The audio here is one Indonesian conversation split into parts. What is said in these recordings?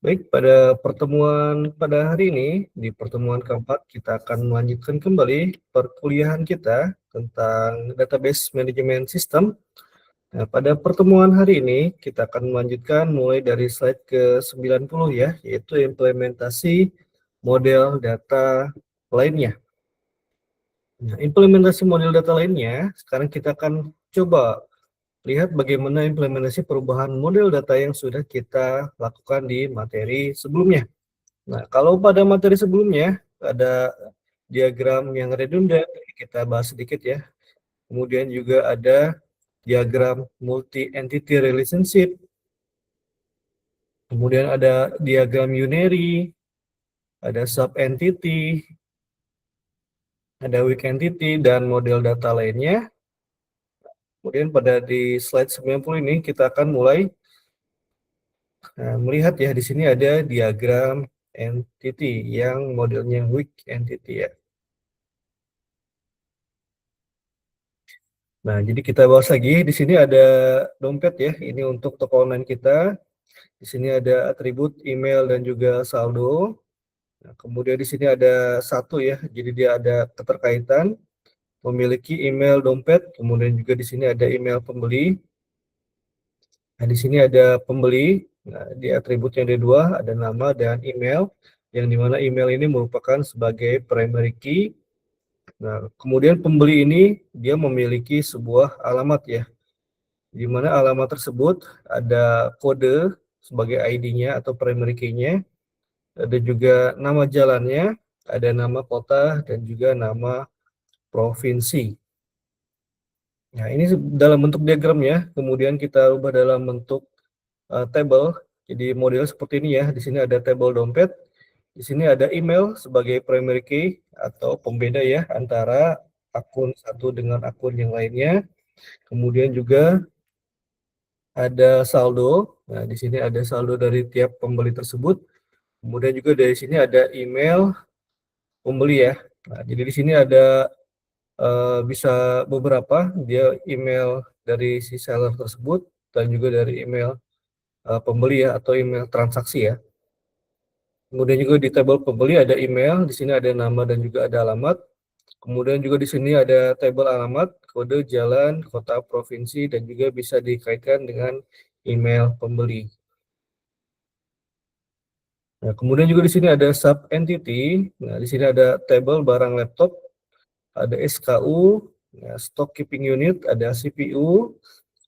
Baik, pada pertemuan pada hari ini, di pertemuan keempat, kita akan melanjutkan kembali perkuliahan kita tentang database management system. Nah, pada pertemuan hari ini, kita akan melanjutkan mulai dari slide ke-90 ya, yaitu implementasi model data lainnya. Nah, implementasi model data lainnya, sekarang kita akan coba lihat bagaimana implementasi perubahan model data yang sudah kita lakukan di materi sebelumnya. Nah, kalau pada materi sebelumnya ada diagram yang redundant, kita bahas sedikit ya. Kemudian juga ada diagram multi-entity relationship, kemudian ada diagram unary, ada sub-entity, ada weak entity, dan model data lainnya. Kemudian pada di slide 90 ini kita akan mulai melihat ya, di sini ada diagram entity yang modelnya weak entity ya. Nah, jadi kita bahas lagi. Di sini ada dompet ya. Ini untuk toko online kita. Di sini ada atribut email dan juga saldo. Nah, kemudian di sini ada satu ya. Jadi dia ada keterkaitan memiliki email dompet. Kemudian juga di sini ada email pembeli. Nah, di sini ada pembeli. Nah, di atributnya ada dua, ada nama dan email. Yang dimana email ini merupakan sebagai primary key. Nah, kemudian pembeli ini dia memiliki sebuah alamat ya, di mana alamat tersebut ada kode sebagai ID-nya atau primary key-nya, ada juga nama jalannya, ada nama kota, dan juga nama provinsi. Nah, ini dalam bentuk diagram ya, kemudian kita ubah dalam bentuk table. Jadi model seperti ini ya, di sini ada table dompet, di sini ada email sebagai primary key atau pembeda ya antara akun satu dengan akun yang lainnya. Kemudian juga ada saldo. Nah, di sini ada saldo dari tiap pembeli tersebut. Kemudian juga dari sini ada email pembeli ya. Nah, jadi di sini ada bisa beberapa dia email dari si seller tersebut dan juga dari email pembeli ya, atau email transaksi ya. Kemudian juga di tabel pembeli ada email, di sini ada nama dan juga ada alamat. Kemudian juga di sini ada tabel alamat, kode jalan, kota, provinsi, dan juga bisa dikaitkan dengan email pembeli. Nah, kemudian juga di sini ada sub entity. Nah, di sini ada table barang laptop, ada SKU, ya, stock keeping unit, ada CPU,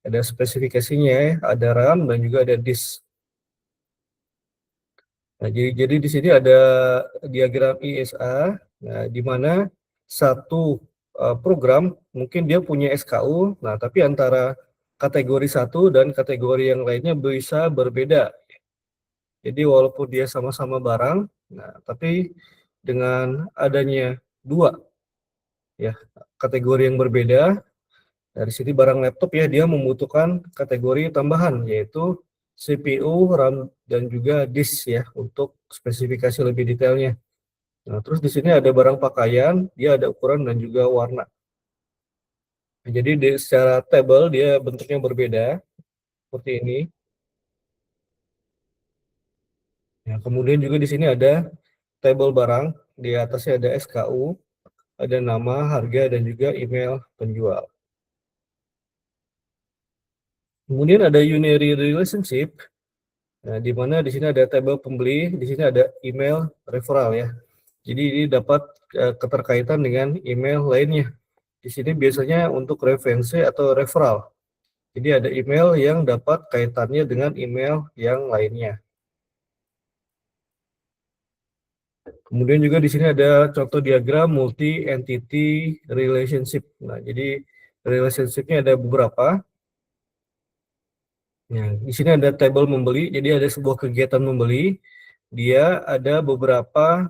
ada spesifikasinya, ada RAM, dan juga ada disk. Nah, jadi di sini ada diagram ISA, nah, di mana satu program mungkin dia punya SKU, nah tapi antara kategori satu dan kategori yang lainnya bisa berbeda. Jadi walaupun dia sama-sama barang, nah tapi dengan adanya dua ya kategori yang berbeda, dari sini barang laptop ya dia membutuhkan kategori tambahan yaitu CPU, RAM, dan juga disk ya untuk spesifikasi lebih detailnya. Nah, terus di sini ada barang pakaian, dia ada ukuran dan juga warna. Nah, jadi secara tabel dia bentuknya berbeda seperti ini. Ya, kemudian juga di sini ada tabel barang, di atasnya ada SKU, ada nama, harga, dan juga email penjual. Kemudian ada unary relationship, nah, di mana di sini ada tabel pembeli, di sini ada email referral ya. Jadi ini dapat keterkaitan dengan email lainnya. Di sini biasanya untuk referensi atau referral. Jadi ada email yang dapat kaitannya dengan email yang lainnya. Kemudian juga di sini ada contoh diagram multi entity relationship. Nah, jadi relationship-nya ada beberapa. Nah, di sini ada tabel membeli, jadi ada sebuah kegiatan membeli. Dia ada beberapa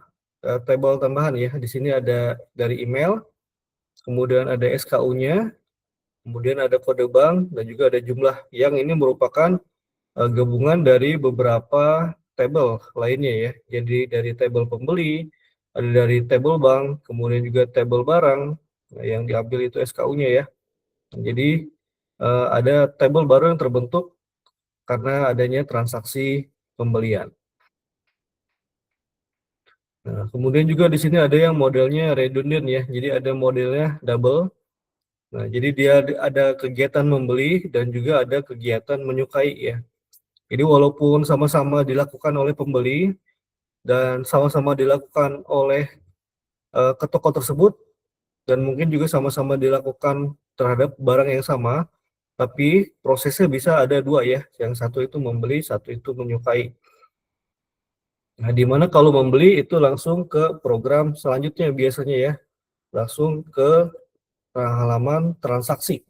tabel tambahan ya. Di sini ada dari email, kemudian ada SKU-nya, kemudian ada kode bank, dan juga ada jumlah yang ini merupakan gabungan dari beberapa tabel lainnya ya. Jadi dari tabel pembeli, ada dari tabel bank, kemudian juga tabel barang, yang diambil itu SKU-nya ya. Jadi ada tabel baru yang terbentuk karena adanya transaksi pembelian. Nah, kemudian juga di sini ada yang modelnya redundant ya, jadi ada modelnya double. Nah, jadi dia ada kegiatan membeli dan juga ada kegiatan menyukai ya. Jadi walaupun sama-sama dilakukan oleh pembeli dan sama-sama dilakukan oleh ke toko tersebut dan mungkin juga sama-sama dilakukan terhadap barang yang sama, tapi prosesnya bisa ada dua ya. Yang satu itu membeli, satu itu menyukai. Nah, di mana kalau membeli itu langsung ke program selanjutnya biasanya ya, langsung ke halaman transaksi.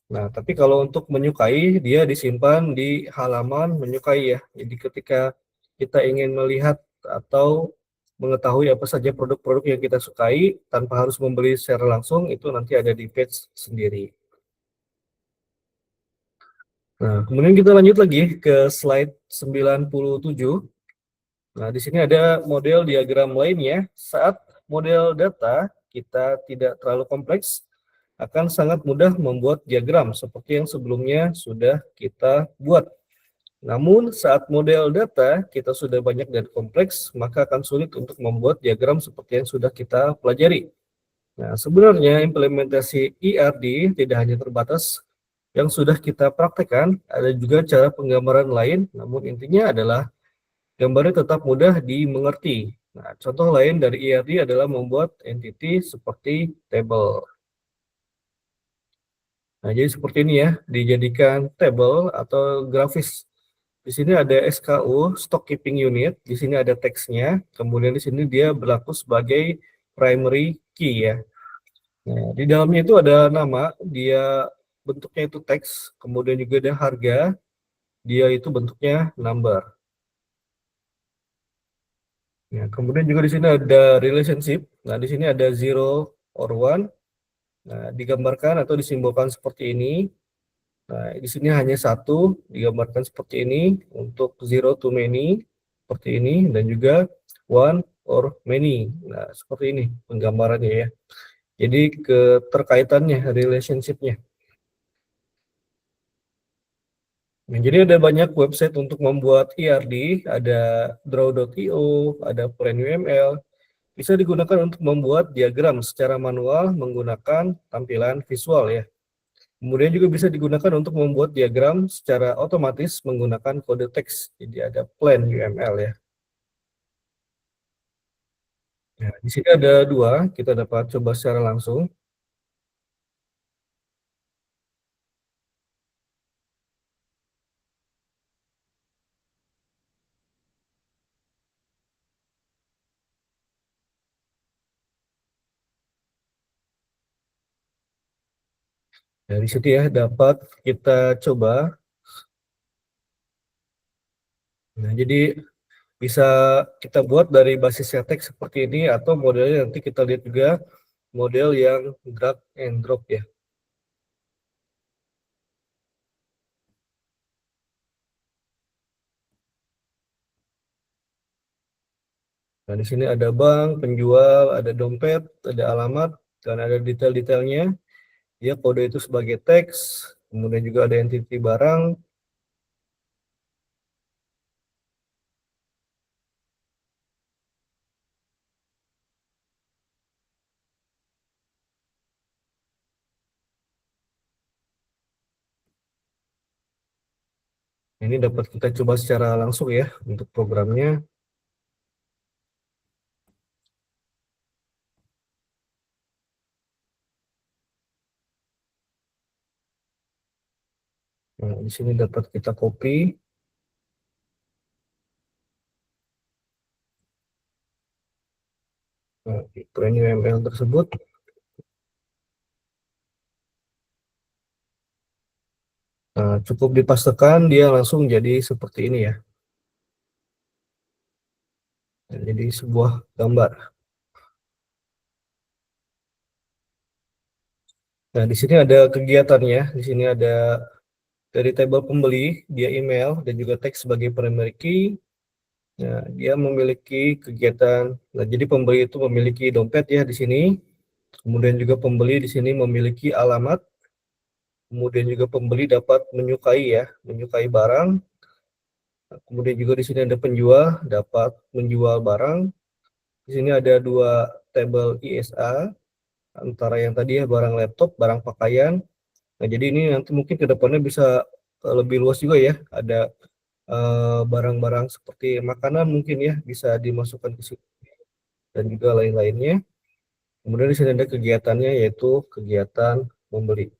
Nah, tapi kalau untuk menyukai, dia disimpan di halaman menyukai ya. Jadi ketika kita ingin melihat atau mengetahui apa saja produk-produk yang kita sukai tanpa harus membeli secara langsung, itu nanti ada di page sendiri. Nah, kemudian kita lanjut lagi ke slide 97. Nah, di sini ada model diagram lainnya. Saat model data kita tidak terlalu kompleks, akan sangat mudah membuat diagram seperti yang sebelumnya sudah kita buat. Namun, saat model data kita sudah banyak dan kompleks, maka akan sulit untuk membuat diagram seperti yang sudah kita pelajari. Nah, sebenarnya implementasi ERD tidak hanya terbatas yang sudah kita praktekkan, ada juga cara penggambaran lain, namun intinya adalah gambarnya tetap mudah dimengerti. Nah, contoh lain dari ERD adalah membuat entity seperti table. Nah, jadi seperti ini ya, dijadikan table atau grafis. Di sini ada SKU, Stock Keeping Unit, di sini ada teksnya, kemudian di sini dia berlaku sebagai primary key ya. Nah, di dalamnya itu ada nama, dia bentuknya itu teks, kemudian juga ada harga, dia itu bentuknya number. Ya, kemudian juga di sini ada relationship. Nah, di sini ada zero or one. Nah, digambarkan atau disimbolkan seperti ini. Nah, di sini hanya satu, digambarkan seperti ini. Untuk zero to many, seperti ini. Dan juga one or many. Nah, seperti ini penggambarannya ya. Jadi keterkaitannya, relationship-nya. Nah, jadi ada banyak website untuk membuat ERD, ada draw.io, ada plan.uml, bisa digunakan untuk membuat diagram secara manual menggunakan tampilan visual ya. Kemudian juga bisa digunakan untuk membuat diagram secara otomatis menggunakan kode teks. Jadi ada plan UML ya. Nah, di sini ada dua, kita dapat coba secara langsung. Nah, di situ ya dapat kita coba. Nah, jadi bisa kita buat dari basisnya teks seperti ini atau modelnya nanti kita lihat juga model yang drag and drop ya. Nah, di sini ada bank, penjual, ada dompet, ada alamat, dan ada detail-detailnya. Dia kode itu sebagai teks, kemudian juga ada entity barang. Ini dapat kita coba secara langsung ya untuk programnya. Nah, di sini dapat kita copy. Nah, di UML tersebut. Nah, cukup dipastekan dia langsung jadi seperti ini ya. Nah, jadi sebuah gambar. Nah, di sini ada kegiatannya. Di sini ada dari tabel pembeli, dia email dan juga teks sebagai primary key. Nah, dia memiliki kegiatan. Nah, jadi pembeli itu memiliki dompet ya di sini. Kemudian juga pembeli di sini memiliki alamat. Kemudian juga pembeli dapat menyukai ya, menyukai barang. Nah, kemudian juga di sini ada penjual dapat menjual barang. Di sini ada dua tabel ISA, antara yang tadi ya barang laptop, barang pakaian. Nah, jadi ini nanti mungkin ke depannya bisa lebih luas juga ya. Ada barang-barang seperti makanan mungkin ya bisa dimasukkan ke sini dan juga lain-lainnya. Kemudian di sini ada kegiatannya yaitu kegiatan membeli.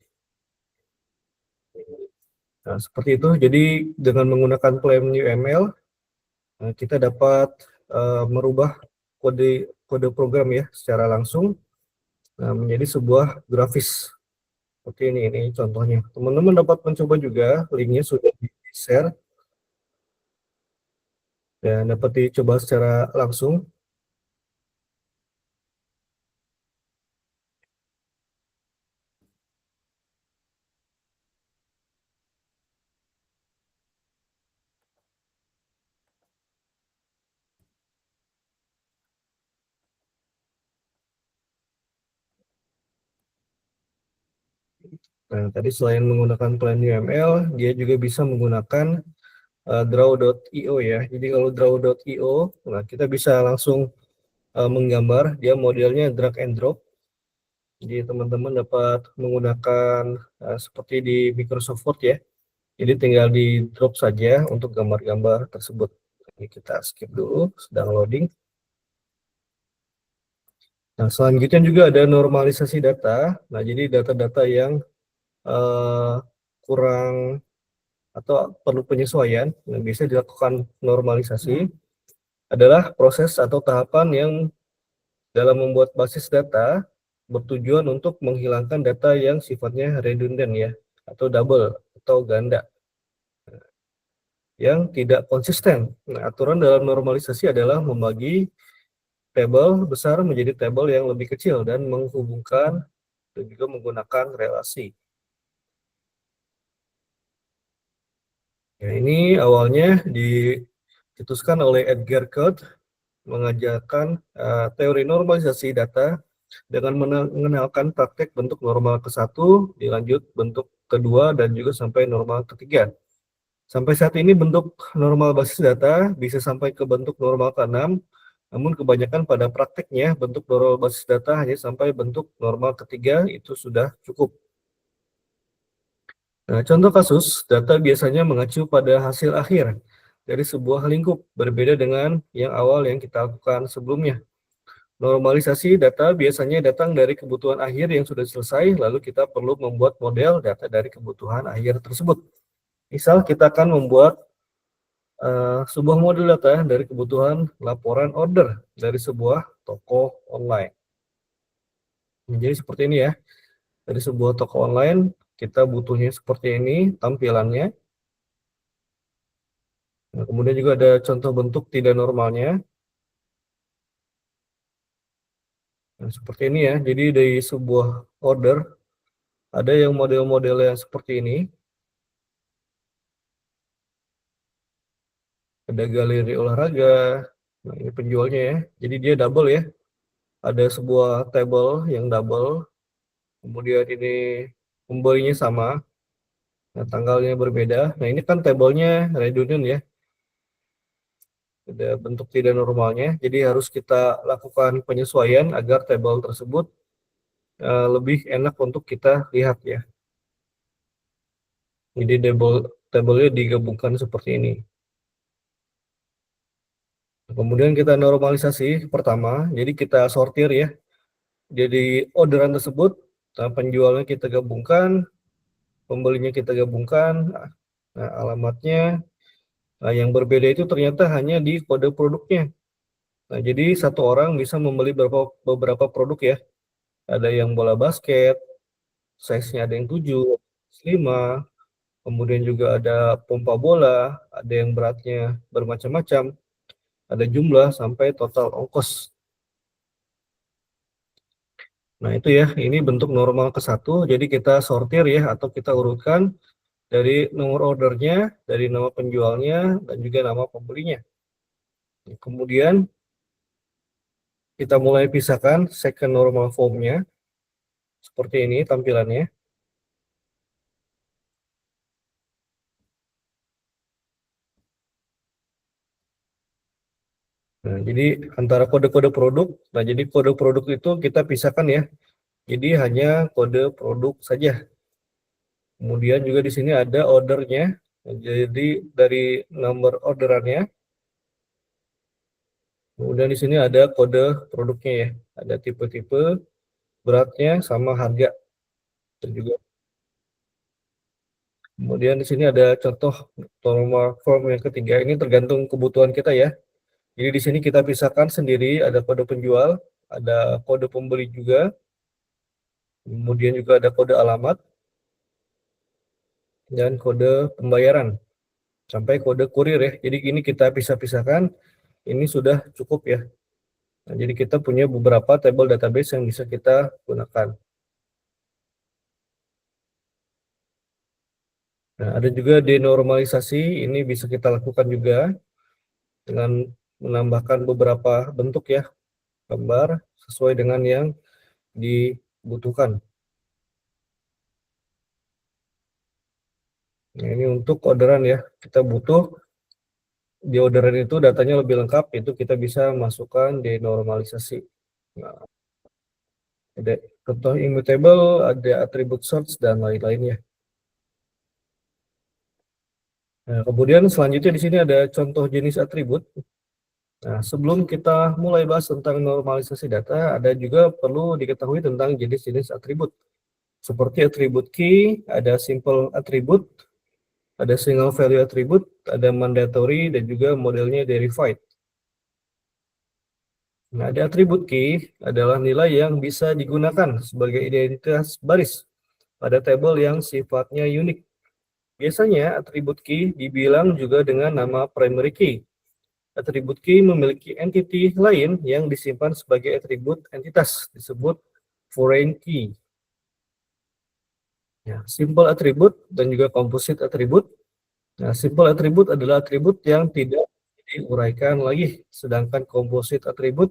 Nah, seperti itu. Jadi dengan menggunakan Plan UML kita dapat merubah kode program ya secara langsung menjadi sebuah grafis. Oke, ini contohnya. Teman-teman dapat mencoba juga, linknya sudah di-share dan dapat dicoba secara langsung. Nah, tadi selain menggunakan Plan UML, dia juga bisa menggunakan draw.io ya. Jadi kalau draw.io, nah kita bisa langsung menggambar, dia modelnya drag and drop. Jadi teman-teman dapat menggunakan seperti di Microsoft Word ya. Jadi tinggal di drop saja untuk gambar-gambar tersebut. Ini kita skip dulu, sedang loading. Nah, selanjutnya juga ada normalisasi data. Nah, jadi data-data yang uh, kurang atau perlu penyesuaian yang bisa dilakukan normalisasi adalah proses atau tahapan yang dalam membuat basis data bertujuan untuk menghilangkan data yang sifatnya redundant ya, atau double atau ganda yang tidak konsisten. Nah, aturan dalam normalisasi adalah membagi tabel besar menjadi tabel yang lebih kecil dan menghubungkan dan juga menggunakan relasi. Ya, ini awalnya dicetuskan oleh Edgar Kurt mengajarkan teori normalisasi data dengan mengenalkan praktek bentuk normal ke-1, dilanjut bentuk kedua, dan juga sampai normal ketiga. Sampai saat ini bentuk normal basis data bisa sampai ke bentuk normal ke-6, namun kebanyakan pada prakteknya bentuk normal basis data hanya sampai bentuk normal ketiga, itu sudah cukup. Nah, contoh kasus, data biasanya mengacu pada hasil akhir dari sebuah lingkup, berbeda dengan yang awal yang kita lakukan sebelumnya. Normalisasi data biasanya datang dari kebutuhan akhir yang sudah selesai, lalu kita perlu membuat model data dari kebutuhan akhir tersebut. Misal kita akan membuat sebuah model data dari kebutuhan laporan order dari sebuah toko online. Jadi seperti ini ya, dari sebuah toko online kita butuhnya seperti ini tampilannya. Nah, kemudian juga ada contoh bentuk tidak normalnya. Nah, seperti ini ya, jadi dari sebuah order ada yang model-modelnya seperti ini. Ada galeri olahraga. Nah, ini penjualnya ya. Jadi dia double ya. Ada sebuah table yang double. Kemudian ini pembelinya sama. Nah, tanggalnya berbeda. Nah, ini kan tabelnya redundant ya. Ada bentuk tidak normalnya. Jadi harus kita lakukan penyesuaian agar tabel tersebut lebih enak untuk kita lihat ya. Jadi tabelnya digabungkan seperti ini. Kemudian kita normalisasi pertama. Jadi kita sortir ya. Jadi orderan tersebut, penjualnya kita gabungkan, pembelinya kita gabungkan. Nah, alamatnya yang berbeda itu ternyata hanya di kode produknya. Nah, jadi satu orang bisa membeli beberapa produk ya. Ada yang bola basket, size-nya ada yang 7, 5, kemudian juga ada pompa bola, ada yang beratnya bermacam-macam, ada jumlah sampai total ongkos. Nah, itu ya, ini bentuk normal ke-1, jadi kita sortir ya, atau kita urutkan dari nomor ordernya, dari nama penjualnya, dan juga nama pembelinya. Kemudian kita mulai pisahkan second normal form-nya, seperti ini tampilannya. Nah, jadi antara kode-kode produk, nah jadi kode produk itu kita pisahkan ya. Jadi hanya kode produk saja. Kemudian juga di sini ada ordernya. Jadi dari nomor orderannya. Kemudian di sini ada kode produknya ya. Ada tipe-tipe, beratnya, sama harga. Dan juga kemudian di sini ada contoh normal form yang ketiga. Ini tergantung kebutuhan kita ya. Jadi di sini kita pisahkan sendiri, ada kode penjual, ada kode pembeli juga, kemudian juga ada kode alamat, dan kode pembayaran, sampai kode kurir ya. Jadi ini kita pisah-pisahkan, ini sudah cukup ya. Nah, jadi kita punya beberapa table database yang bisa kita gunakan. Nah, ada juga denormalisasi, ini bisa kita lakukan juga dengan menambahkan beberapa bentuk ya, gambar sesuai dengan yang dibutuhkan. Nah, ini untuk orderan ya, kita butuh di orderan itu datanya lebih lengkap, itu kita bisa masukkan denormalisasi. Nah, ada contoh immutable, ada attribute search, dan lain-lainnya. Nah, kemudian selanjutnya di sini ada contoh jenis atribut. Nah, sebelum kita mulai bahas tentang normalisasi data, ada juga perlu diketahui tentang jenis-jenis atribut. Seperti atribut key, ada simple atribut, ada single value atribut, ada mandatory, dan juga modelnya verified. Nah, ada atribut key adalah nilai yang bisa digunakan sebagai identitas baris pada tabel yang sifatnya unik. Biasanya atribut key dibilang juga dengan nama primary key. Atribut key memiliki entity lain yang disimpan sebagai atribut entitas, disebut foreign key. Ya, simple atribut dan juga composite atribut. Nah, simple atribut adalah atribut yang tidak diuraikan lagi, sedangkan composite atribut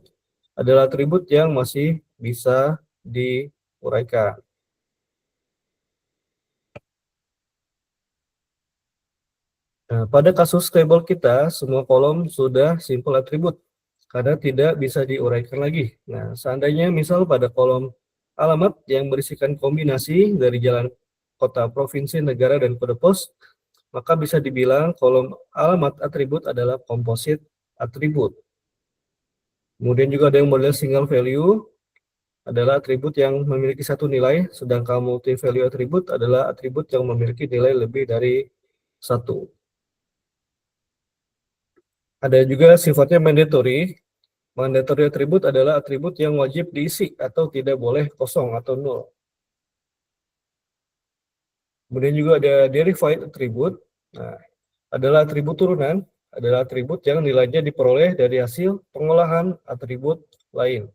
adalah atribut yang masih bisa diuraikan. Nah, pada kasus table kita, semua kolom sudah simple atribut karena tidak bisa diuraikan lagi. Nah, seandainya misal pada kolom alamat yang berisikan kombinasi dari jalan, kota, provinsi, negara, dan kode pos, maka bisa dibilang kolom alamat atribut adalah composite atribut. Kemudian juga ada yang model single value, adalah atribut yang memiliki satu nilai, sedangkan multi value atribut adalah atribut yang memiliki nilai lebih dari satu. Ada juga sifatnya mandatory. Mandatory atribut adalah atribut yang wajib diisi atau tidak boleh kosong atau nol. Kemudian juga ada derived atribut. Nah, adalah atribut turunan, adalah atribut yang nilainya diperoleh dari hasil pengolahan atribut lain.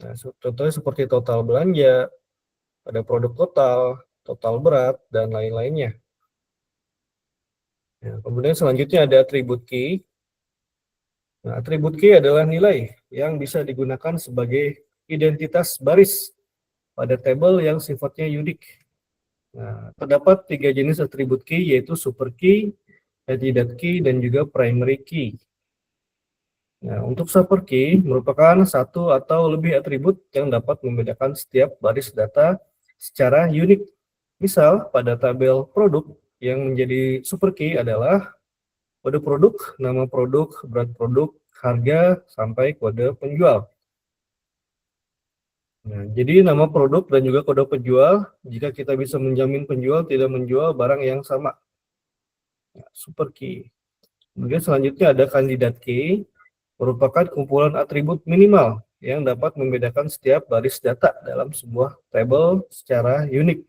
Nah, contohnya seperti total belanja, ada produk total, total berat, dan lain-lainnya. Nah, kemudian selanjutnya ada atribut key. Nah, atribut key adalah nilai yang bisa digunakan sebagai identitas baris pada tabel yang sifatnya unik. Nah, terdapat 3 jenis atribut key, yaitu super key, candidate key, dan juga primary key. Nah, untuk super key merupakan satu atau lebih atribut yang dapat membedakan setiap baris data secara unik. Misal, pada tabel produk yang menjadi super key adalah kode produk, nama produk, berat produk, harga, sampai kode penjual. Nah, jadi nama produk dan juga kode penjual, jika kita bisa menjamin penjual tidak menjual barang yang sama. Nah, super key. Kemudian selanjutnya ada kandidat key, merupakan kumpulan atribut minimal yang dapat membedakan setiap baris data dalam sebuah tabel secara unik.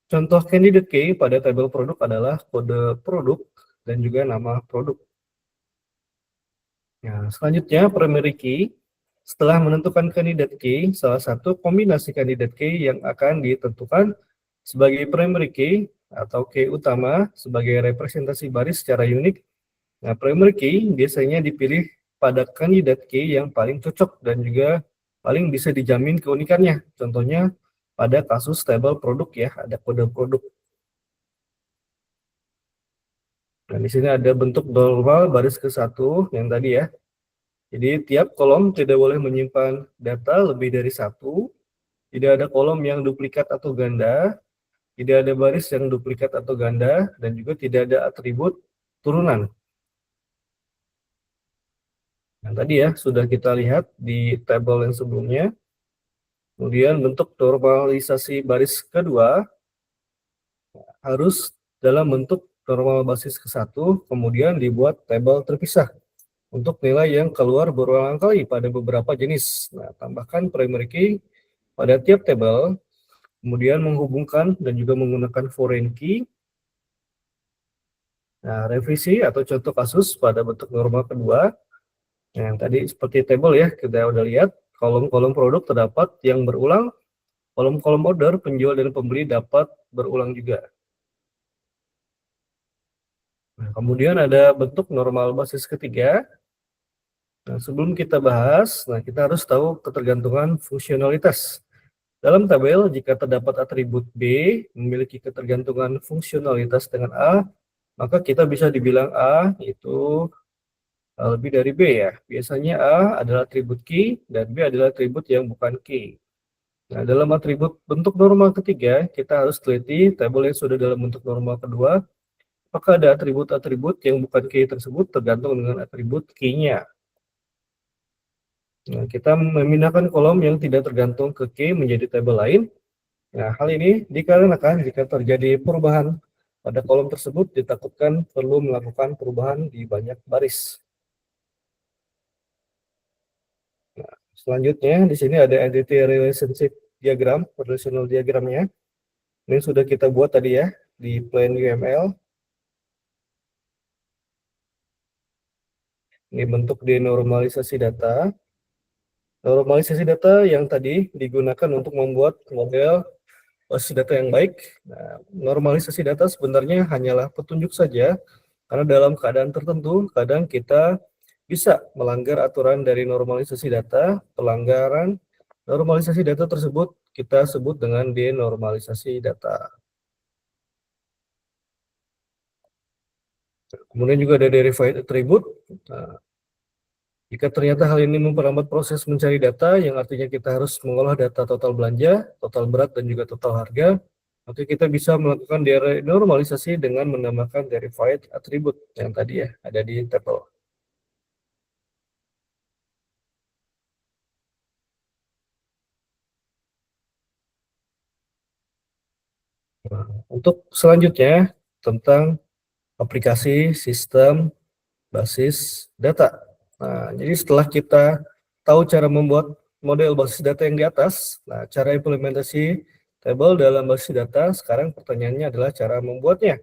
Contoh candidate key pada tabel produk adalah kode produk dan juga nama produk. Nah, selanjutnya primary key. Setelah menentukan candidate key, salah satu kombinasi candidate key yang akan ditentukan sebagai primary key atau key utama sebagai representasi baris secara unik. Nah, primary key biasanya dipilih pada candidate key yang paling cocok dan juga paling bisa dijamin keunikannya. Contohnya pada kasus tabel produk ya, ada kode produk. Nah, di sini ada bentuk normal baris ke-1 yang tadi ya. Jadi tiap kolom tidak boleh menyimpan data lebih dari satu, tidak ada kolom yang duplikat atau ganda, tidak ada baris yang duplikat atau ganda, dan juga tidak ada atribut turunan. Yang tadi ya, sudah kita lihat di tabel yang sebelumnya. Kemudian bentuk normalisasi baris kedua harus dalam bentuk normal basis ke-1, kemudian dibuat tabel terpisah untuk nilai yang keluar berulang kali pada beberapa jenis. Nah, tambahkan primary key pada tiap tabel, kemudian menghubungkan dan juga menggunakan foreign key. Nah, revisi atau contoh kasus pada bentuk normal kedua. Nah, yang tadi seperti tabel ya, kita udah lihat kolom-kolom produk terdapat yang berulang, kolom-kolom order penjual dan pembeli dapat berulang juga. Nah, kemudian ada bentuk normal basis ketiga. Nah, sebelum kita bahas, kita harus tahu ketergantungan fungsionalitas. Dalam tabel, jika terdapat atribut B memiliki ketergantungan fungsionalitas dengan A, maka kita bisa dibilang A itu lebih dari B ya. Biasanya A adalah atribut key dan B adalah atribut yang bukan key. Nah, dalam atribut bentuk normal ketiga, kita harus teliti tabel yang sudah dalam bentuk normal kedua, apakah ada atribut-atribut yang bukan key tersebut tergantung dengan atribut key-nya. Nah, kita memindahkan kolom yang tidak tergantung ke key menjadi tabel lain. Nah, hal ini dikarenakan jika terjadi perubahan pada kolom tersebut, ditakutkan perlu melakukan perubahan di banyak baris. Nah, selanjutnya, di sini ada entity relationship diagram, relational diagramnya. Ini sudah kita buat tadi ya, di plain UML. Ini bentuk denormalisasi data. Normalisasi data yang tadi digunakan untuk membuat model basis data yang baik. Nah, normalisasi data sebenarnya hanyalah petunjuk saja, karena dalam keadaan tertentu, kadang kita bisa melanggar aturan dari normalisasi data. Pelanggaran normalisasi data tersebut kita sebut dengan denormalisasi data. Kemudian juga ada verified attribute. Nah, jika ternyata hal ini memperlambat proses mencari data, yang artinya kita harus mengolah data total belanja, total berat, dan juga total harga, maka kita bisa melakukan denormalisasi dengan menambahkan verified attribute yang tadi ya ada di tabel. Nah, untuk selanjutnya tentang aplikasi sistem basis data. Nah, jadi setelah kita tahu cara membuat model basis data yang di atas, nah cara implementasi tabel dalam basis data, sekarang pertanyaannya adalah cara membuatnya.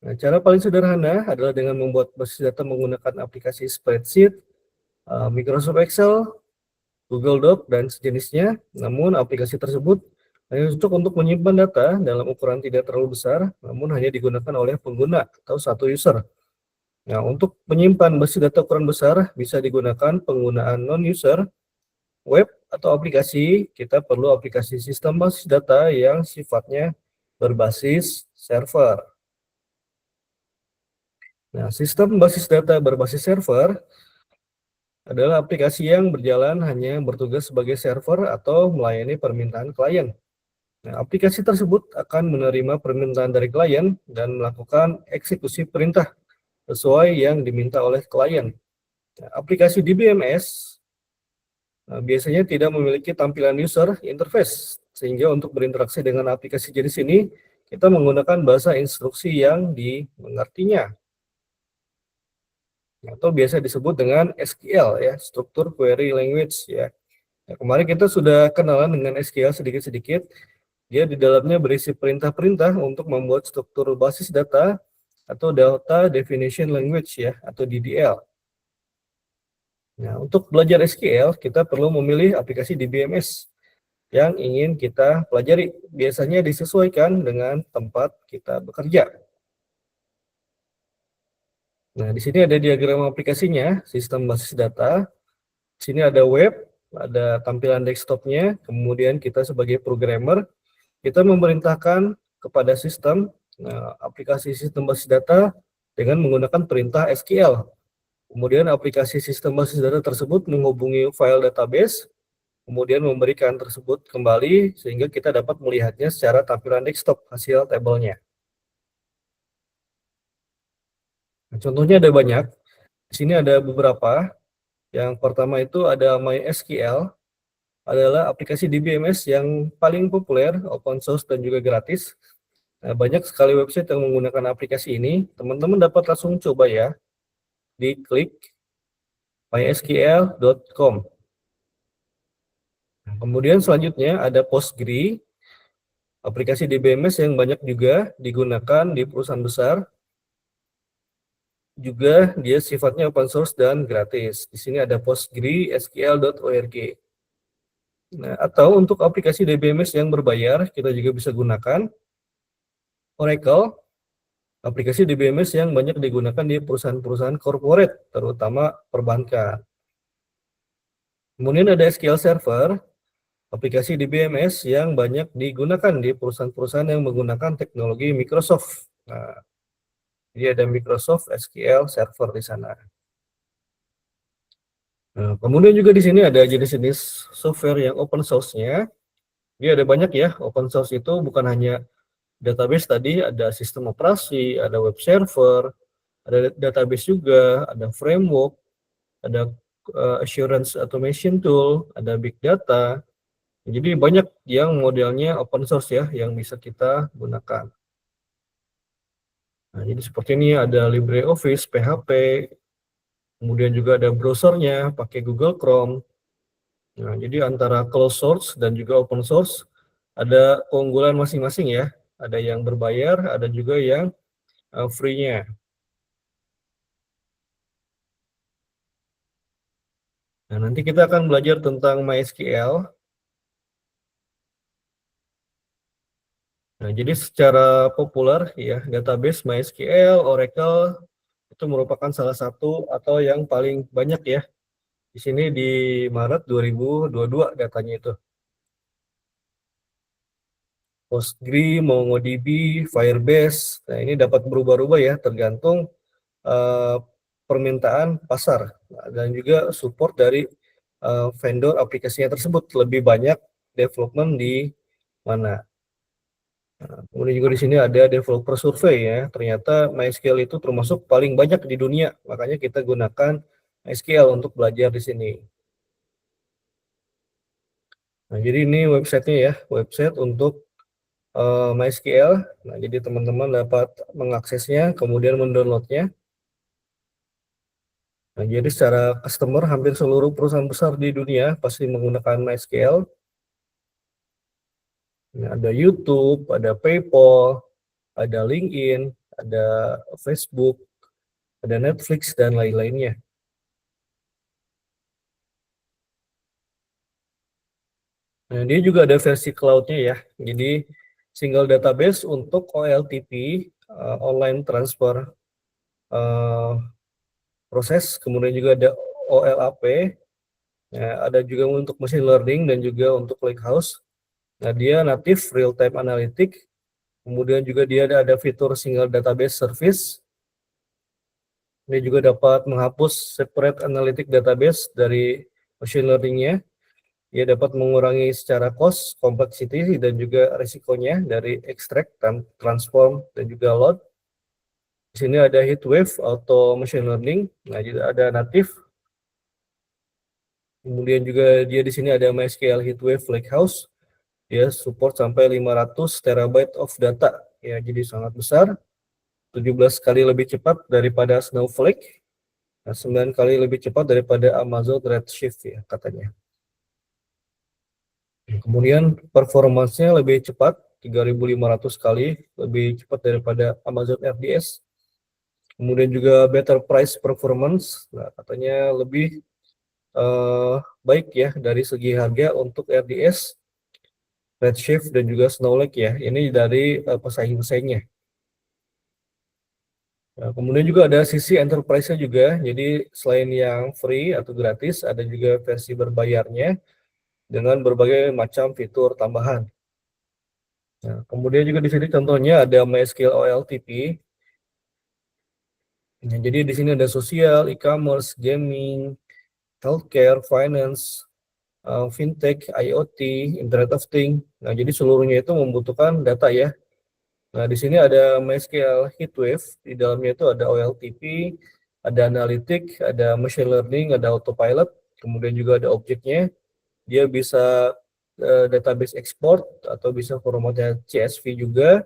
Nah, cara paling sederhana adalah dengan membuat basis data menggunakan aplikasi spreadsheet, Microsoft Excel, Google Doc, dan sejenisnya. Namun aplikasi tersebut hanya cocok untuk menyimpan data dalam ukuran tidak terlalu besar, namun hanya digunakan oleh pengguna atau satu user. Nah, untuk menyimpan basis data ukuran besar bisa digunakan penggunaan non-user, web, atau aplikasi. Kita perlu aplikasi sistem basis data yang sifatnya berbasis server. Nah, sistem basis data berbasis server adalah aplikasi yang berjalan hanya bertugas sebagai server atau melayani permintaan klien. Nah, aplikasi tersebut akan menerima permintaan dari klien dan melakukan eksekusi perintah sesuai yang diminta oleh klien. Nah, aplikasi DBMS biasanya tidak memiliki tampilan user interface, sehingga untuk berinteraksi dengan aplikasi jenis ini, kita menggunakan bahasa instruksi yang dimengertinya, atau biasa disebut dengan SQL ya, Structure Query Language ya. Nah, kemarin kita sudah kenalan dengan SQL sedikit-sedikit. Dia di dalamnya berisi perintah-perintah untuk membuat struktur basis data atau Data Definition Language ya, atau DDL. Nah, untuk belajar SQL, kita perlu memilih aplikasi DBMS yang ingin kita pelajari. Biasanya disesuaikan dengan tempat kita bekerja. Nah, di sini ada diagram aplikasinya, sistem basis data. Di sini ada web, ada tampilan desktopnya, kemudian kita sebagai programmer, kita memerintahkan kepada sistem aplikasi sistem basis data dengan menggunakan perintah SQL. Kemudian aplikasi sistem basis data tersebut menghubungi file database, kemudian memberikan tersebut kembali sehingga kita dapat melihatnya secara tampilan desktop hasil tabelnya. Nah, contohnya ada banyak. Di sini ada beberapa. Yang pertama itu ada MySQL, adalah aplikasi DBMS yang paling populer, open source dan juga gratis. Nah, banyak sekali website yang menggunakan aplikasi ini. Teman-teman dapat langsung coba ya, diklik mysql.com. Nah, kemudian selanjutnya ada Postgre, aplikasi DBMS yang banyak juga digunakan di perusahaan besar. Juga dia sifatnya open source dan gratis. Di sini ada postgresql.org. Nah, atau untuk aplikasi DBMS yang berbayar, kita juga bisa gunakan Oracle, aplikasi DBMS yang banyak digunakan di perusahaan-perusahaan corporate, terutama perbankan. Kemudian ada SQL Server, aplikasi DBMS yang banyak digunakan di perusahaan-perusahaan yang menggunakan teknologi Microsoft. Nah, jadi ada Microsoft SQL Server di sana. Nah, kemudian juga di sini ada jenis-jenis software yang open source-nya. Dia ada banyak ya, open source itu bukan hanya database tadi, ada sistem operasi, ada web server, ada database juga, ada framework, ada assurance automation tool, ada big data. Jadi banyak yang modelnya open source ya, yang bisa kita gunakan. Nah, jadi seperti ini ada LibreOffice, PHP, kemudian juga ada browsernya, pakai Google Chrome. Nah, jadi antara closed source dan juga open source ada keunggulan masing-masing ya. Ada yang berbayar, ada juga yang free-nya. Nah, nanti kita akan belajar tentang MySQL. Nah, jadi secara populer ya, database MySQL, Oracle itu merupakan salah satu atau yang paling banyak ya. Di sini di Maret 2022 datanya itu. Postgre, MongoDB, Firebase. Nah, ini dapat berubah-ubah ya, tergantung uh, permintaan pasar. Nah, dan juga support dari vendor aplikasinya tersebut. Lebih banyak development di mana. Nah, kemudian juga di sini ada developer survei ya. Ternyata MySQL itu termasuk paling banyak di dunia. Makanya kita gunakan MySQL untuk belajar di sini. Nah, jadi ini websitenya ya, website untuk MySQL. Nah, jadi teman-teman dapat mengaksesnya, kemudian mendownloadnya. Nah, jadi secara customer hampir seluruh perusahaan besar di dunia pasti menggunakan MySQL. Nah, ada YouTube, ada PayPal, ada LinkedIn, ada Facebook, ada Netflix dan lain-lainnya. Nah, dia juga ada versi cloud-nya ya. Jadi single database untuk OLTP, online transfer proses, kemudian juga ada OLAP, ya, ada juga untuk machine learning dan juga untuk lakehouse. Nah, dia native real time analytic, kemudian juga dia ada fitur single database service. Dia juga dapat menghapus separate analytic database dari machine learning-nya. Ia dapat mengurangi secara cost, complexity, dan juga risikonya dari extract, transform, dan juga load. Di sini ada heatwave, auto machine learning. Nah, juga ada native. Kemudian juga dia di sini ada MySQL heatwave lakehouse. Dia support sampai 500 terabyte of data. Ya, jadi sangat besar. 17 kali lebih cepat daripada Snowflake. Nah, 9 kali lebih cepat daripada Amazon Redshift ya katanya. Kemudian performance-nya lebih cepat, 3.500 kali lebih cepat daripada Amazon RDS. Kemudian juga better price performance, nah, katanya lebih baik ya dari segi harga untuk RDS, Redshift dan juga Snowflake ya. Ini dari pesaing-pesaingnya. Nah, kemudian juga ada sisi enterprise-nya juga. Jadi selain yang free atau gratis, ada juga versi berbayarnya dengan berbagai macam fitur tambahan. Nah, kemudian juga di sini contohnya ada MySQL OLTP. Nah, jadi di sini ada sosial, e-commerce, gaming, healthcare, finance, fintech, IoT, Internet of Things. Nah, jadi seluruhnya itu membutuhkan data ya. Nah, di sini ada MySQL Heatwave, di dalamnya itu ada OLTP, ada Analytic, ada Machine Learning, ada Autopilot, kemudian juga ada objeknya. Dia bisa database export atau bisa formatnya CSV juga.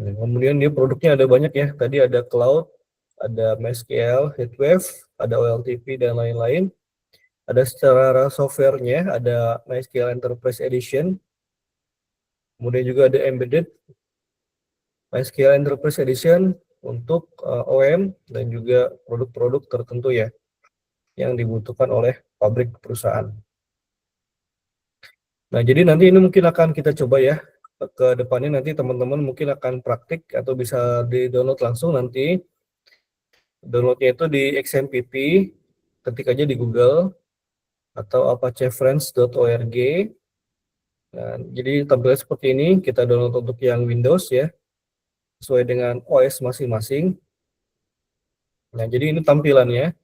Nah, kemudian dia produknya ada banyak ya. Tadi ada cloud, ada MySQL, Heatwave, ada OLTP dan lain-lain. Ada secara softwarenya, ada MySQL Enterprise Edition. Kemudian juga ada embedded MySQL Enterprise Edition untuk OEM dan juga produk-produk tertentu ya yang dibutuhkan oleh pabrik perusahaan. Nah, jadi nanti ini mungkin akan kita coba ya ke depannya, nanti teman-teman mungkin akan praktik atau bisa di-download langsung nanti. Downloadnya itu di XMPP, ketik aja di Google atau apacefriends.org. Nah, jadi tampilnya seperti ini, kita download untuk yang Windows ya, sesuai dengan OS masing-masing. Nah, jadi ini tampilannya.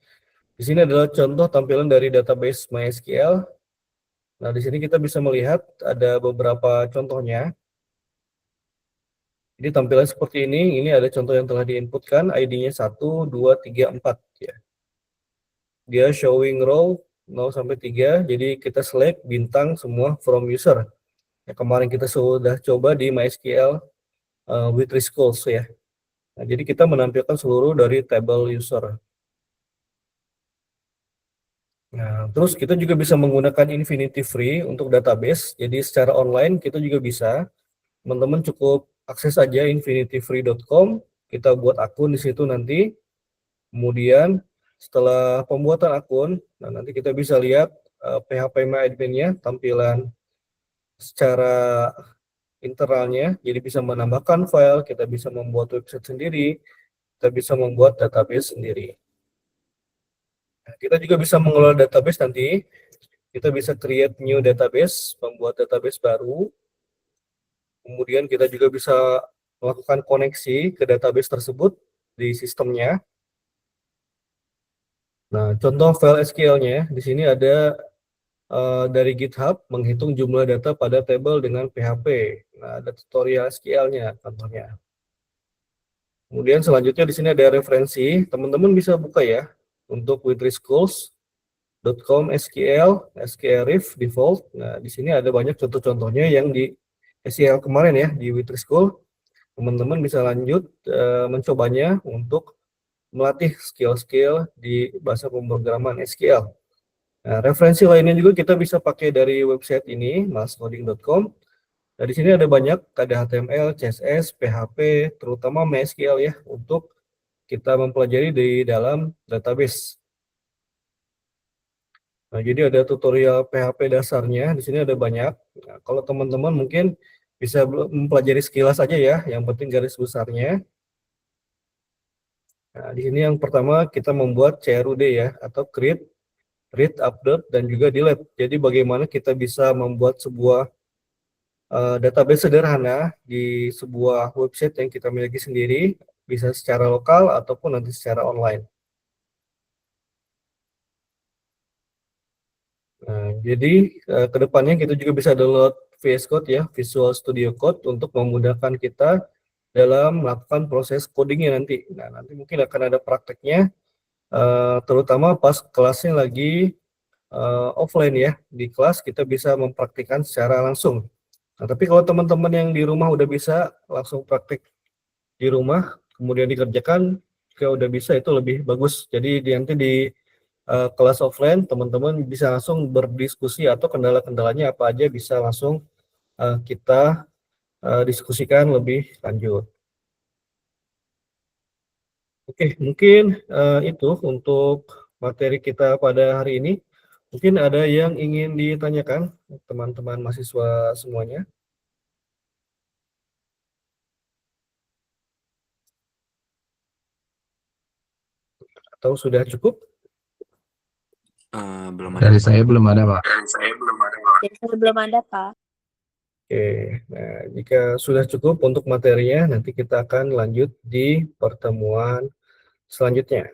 Di sini adalah contoh tampilan dari database MySQL. Nah, di sini kita bisa melihat ada beberapa contohnya. Jadi tampilan seperti ini ada contoh yang telah diinputkan, ID-nya 1, 2, 3, 4 ya. Dia showing row 0 sampai 3, jadi kita select bintang semua from user. Ya, kemarin kita sudah coba di MySQL with schools ya. Nah, jadi kita menampilkan seluruh dari table user. Nah, terus kita juga bisa menggunakan Infinity Free untuk database. Jadi secara online kita juga bisa. Teman-teman cukup akses aja infinityfree.com. Kita buat akun di situ nanti. Kemudian setelah pembuatan akun, nah nanti kita bisa lihat PHP MyAdmin-nya, tampilan secara internalnya. Jadi bisa menambahkan file, kita bisa membuat website sendiri, kita bisa membuat database sendiri. Nah, kita juga bisa mengelola database nanti. Kita bisa create new database, membuat database baru. Kemudian kita juga bisa melakukan koneksi ke database tersebut di sistemnya. Nah, contoh file SQL-nya di sini ada dari GitHub menghitung jumlah data pada table dengan PHP. Nah, ada tutorial SQL-nya contohnya. Kemudian selanjutnya di sini ada referensi, teman-teman bisa buka ya untuk withreschools.com SQL, SQLref default. Nah, di sini ada banyak contoh-contohnya yang di SQL kemarin ya di Withreschool. Teman-teman bisa lanjut mencobanya untuk melatih skill-skill di bahasa pemrograman SQL. Nah, referensi lainnya juga kita bisa pakai dari website ini, masscoding.com. Nah, di sini ada banyak, ada HTML, CSS, PHP, terutama MySQL ya, untuk kita mempelajari di dalam database. Nah, jadi ada tutorial PHP dasarnya, di sini ada banyak. Nah, kalau teman-teman mungkin bisa mempelajari sekilas aja ya, yang penting garis besarnya. Nah, di sini yang pertama kita membuat CRUD ya, atau create, read, update, dan juga delete. Jadi bagaimana kita bisa membuat sebuah database sederhana di sebuah website yang kita miliki sendiri, bisa secara lokal ataupun nanti secara online. Nah, jadi kedepannya kita juga bisa download VS Code ya, Visual Studio Code, untuk memudahkan kita dalam melakukan proses codingnya nanti. Nah, nanti mungkin akan ada prakteknya, terutama pas kelasnya lagi offline ya. Di kelas kita bisa mempraktikkan secara langsung. Nah, tapi kalau teman-teman yang di rumah udah bisa langsung praktik di rumah, kemudian dikerjakan, kalau udah bisa itu lebih bagus. Jadi nanti di kelas offline, teman-teman bisa langsung berdiskusi atau kendala-kendalanya apa aja bisa langsung kita diskusikan lebih lanjut. Oke, mungkin itu untuk materi kita pada hari ini. Mungkin ada yang ingin ditanyakan teman-teman mahasiswa semuanya, atau sudah cukup? Belum ada. Dari saya belum ada, Pak. Jadi belum ada, Pak. Oke, nah jika sudah cukup untuk materinya, nanti kita akan lanjut di pertemuan selanjutnya.